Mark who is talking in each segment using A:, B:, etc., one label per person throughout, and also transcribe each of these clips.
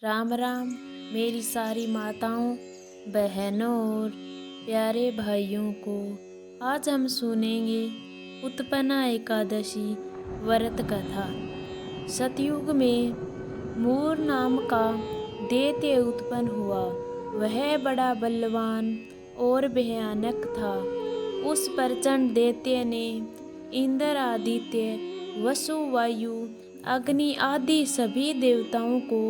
A: राम राम मेरी सारी माताओं, बहनों और प्यारे भाइयों को। आज हम सुनेंगे उत्पन्ना एकादशी व्रत कथा। सतयुग में मूर नाम का दैत्य उत्पन्न हुआ। वह बड़ा बलवान और भयानक था। उस प्रचंड दैत्य ने इंद्र, आदित्य, वसु, वायु, अग्नि आदि सभी देवताओं को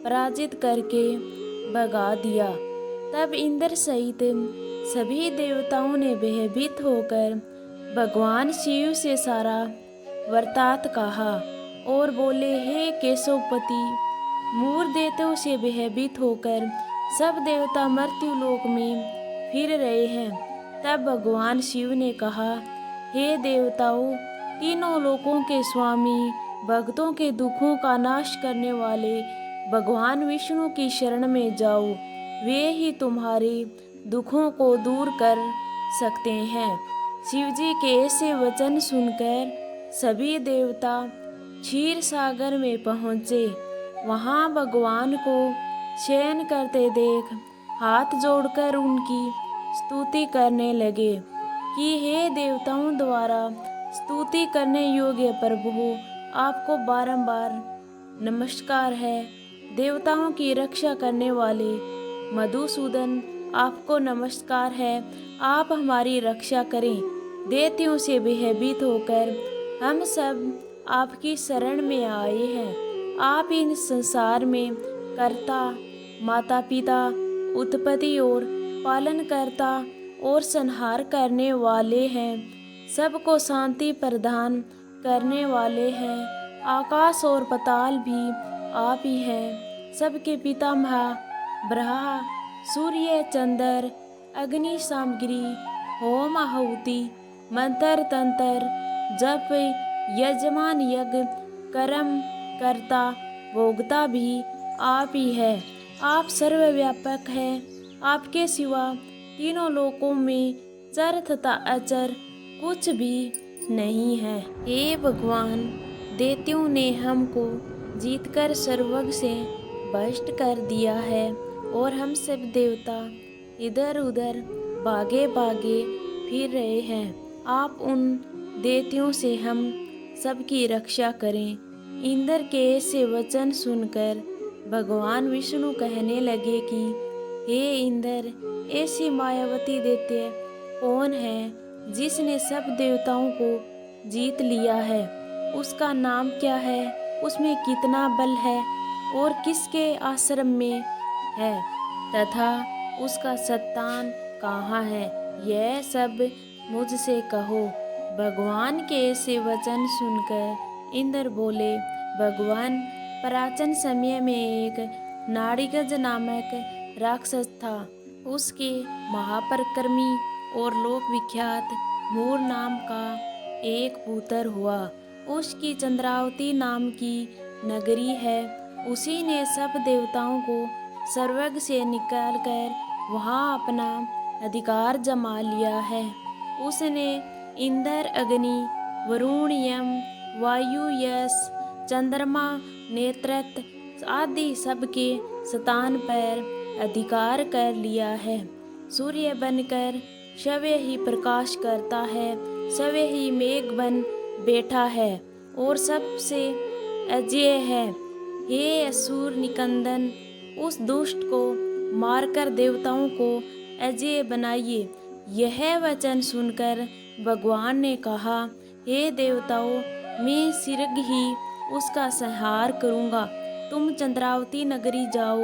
A: पराजित करके भगा दिया। तब इंद्र सहित सभी देवताओं ने भयभीत होकर भगवान शिव से सारा वृत्तांत कहा और बोले, हे केशवपति, मूर दैत्यों से भयभीत होकर सब देवता मृत्यु लोक में फिर रहे हैं। तब भगवान शिव ने कहा, हे देवताओं, तीनों लोकों के स्वामी, भक्तों के दुखों का नाश करने वाले भगवान विष्णु की शरण में जाओ। वे ही तुम्हारे दुखों को दूर कर सकते हैं। शिवजी के ऐसे वचन सुनकर सभी देवता क्षीर सागर में पहुँचे। वहाँ भगवान को शयन करते देख हाथ जोड़कर उनकी स्तुति करने लगे कि हे देवताओं द्वारा स्तुति करने योग्य प्रभु, आपको बारंबार नमस्कार है। देवताओं की रक्षा करने वाले मधुसूदन, आपको नमस्कार है। आप हमारी रक्षा करें। दैत्यों से भयभीत होकर हम सब आपकी शरण में आए हैं। आप इन संसार में कर्ता, माता पिता, उत्पत्ति और पालन करता और संहार करने वाले हैं। सबको शांति प्रदान करने वाले हैं। आकाश और पाताल भी आप ही हैं। सबके पितामह ब्रह्मा, सूर्य, चंद्र, अग्नि, सामग्री, होम, आहुति, मंत्र, तंत्र, जप, यजमान, यज्ञ, कर्म, कर्ता, भोगता भी आप ही है। आप सर्वव्यापक हैं। आपके सिवा तीनों लोकों में चर तथा अचर कुछ भी नहीं है। हे भगवान, दैत्यों ने हमको जीतकर सर्वग से भ्रष्ट कर दिया है और हम सब देवता इधर उधर भागे भागे फिर रहे हैं। आप उन दैत्यों से हम सबकी रक्षा करें। इंद्र के ऐसे वचन सुनकर भगवान विष्णु कहने लगे कि हे इंद्र, ऐसी मायावती दैत्य कौन है जिसने सब देवताओं को जीत लिया है? उसका नाम क्या है? उसमें कितना बल है और किसके आश्रम में है तथा उसका संतान कहाँ है? यह सब मुझसे कहो। भगवान के ऐसे वचन सुनकर इंद्र बोले, भगवान, प्राचीन समय में एक नाड़ीगज नामक राक्षस था। उसके महापराक्रमी और लोक विख्यात मूर नाम का एक पुत्र हुआ। उसकी चंद्रावती नाम की नगरी है। उसी ने सब देवताओं को स्वर्ग से निकालकर वहाँ अपना अधिकार जमा लिया है। उसने इंद्र, अग्नि, वरुण, यम, वायु, यश, चंद्रमा, नेतृत्व आदि सबके स्थान पर अधिकार कर लिया है। सूर्य बनकर सवे ही प्रकाश करता है, सवे ही मेघ बन बैठा है और सबसे अजय है। हे असुर निकंदन, उस दुष्ट को मारकर देवताओं को अजय बनाइए। यह वचन सुनकर भगवान ने कहा, हे देवताओं, मैं शीघ्र ही उसका संहार करूँगा। तुम चंद्रावती नगरी जाओ।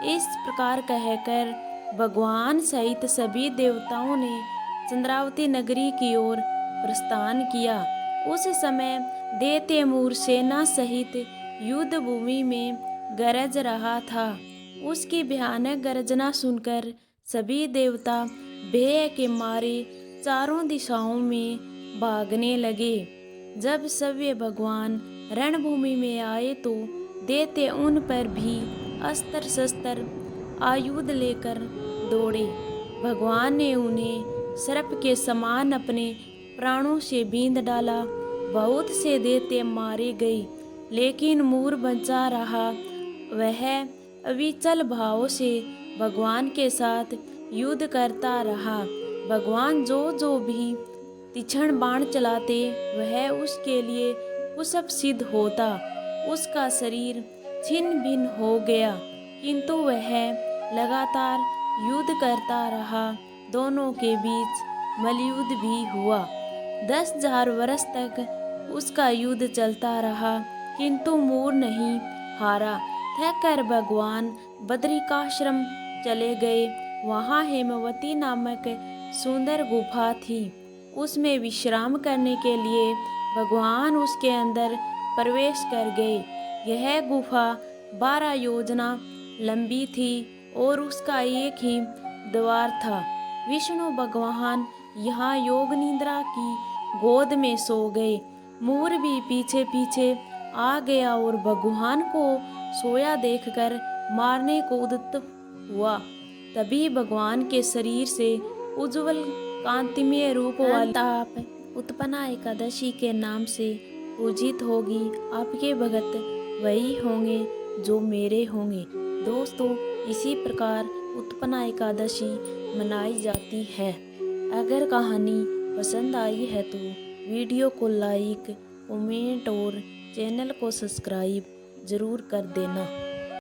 A: इस प्रकार कहकर भगवान सहित सभी देवताओं ने चंद्रावती नगरी की ओर प्रस्थान किया। उस समय दैत्य मूर सेना सहित युद्ध भूमि में गरज रहा था। उसकी भयानक गर्जना सुनकर सभी देवता भय के मारे चारों दिशाओं में भागने लगे। जब सभी भगवान रणभूमि में आए तो दैत्य उन पर भी अस्त्र शस्त्र आयुध लेकर दौड़े। भगवान ने उन्हें सर्प के समान अपने प्राणों से बींध डाला। बहुत से दैत्य मारे गए, लेकिन मूर बचा रहा। वह अविचल भाव से भगवान के साथ युद्ध करता रहा। भगवान जो भी तीक्ष्ण बाण चलाते वह उसके लिए कुशप सिद्ध होता। उसका शरीर छिन्न भिन्न हो गया, किंतु वह लगातार युद्ध करता रहा। दोनों के बीच मल्लयुद्ध भी हुआ। 10,000 वर्ष तक उसका युद्ध चलता रहा, किंतु मूर नहीं हारा। थक कर भगवान बद्रिकाश्रम चले गए। वहाँ हेमवती नामक सुंदर गुफा थी। उसमें विश्राम करने के लिए भगवान उसके अंदर प्रवेश कर गए। यह गुफा 12 योजना लंबी थी और उसका एक ही द्वार था। विष्णु भगवान यहाँ योग निद्रा की गोद में सो गए। मोर भी पीछे पीछे आ गया और भगवान को सोया देखकर मारने को उद्यत हुआ। तभी भगवान के शरीर से उज्जवल कांतिमय रूप वाली आप उत्पन्ना एकादशी के नाम से पूजित होगी। आपके भगत वही होंगे जो मेरे होंगे। दोस्तों, इसी प्रकार उत्पन्ना एकादशी मनाई जाती है। अगर कहानी पसंद आई है तो वीडियो को लाइक, कमेंट और चैनल को सब्सक्राइब जरूर कर देना।